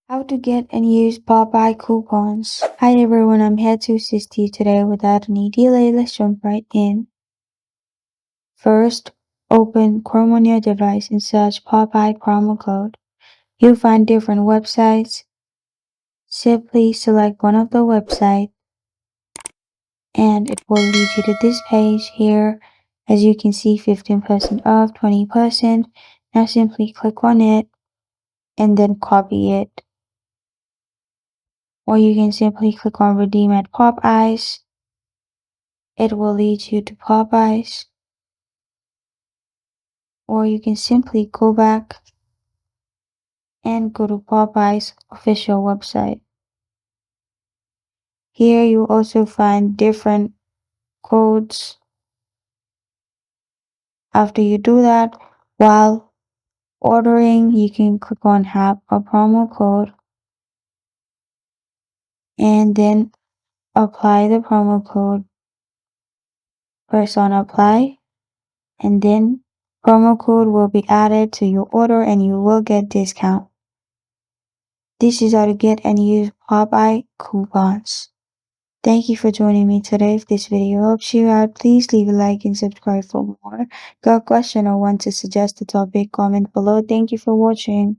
How to get and use Popeye coupons. Hi everyone, I'm here to assist you today. Without any delay, let's jump right in. First, open Chrome on your device and search Popeye promo code. You'll find different websites. Simply select one of the websites and it will lead you to this page here. As you can see, 15% off, 20%. Now simply click on it and then copy it. Or you can simply click on redeem at Popeyes. It will lead you to Popeyes. Or you can simply go back and go to Popeyes official website. Here you also find different codes. After you do that, while ordering, you can click on have a promo code and then apply the promo code. Press on apply and then promo code will be added to your order and you will get discount. This is how to get and use Popeye coupons. Thank you for joining me today. If this video helps you out, please leave a like and subscribe for more. Got a question or want to suggest a topic, comment below. Thank you for watching.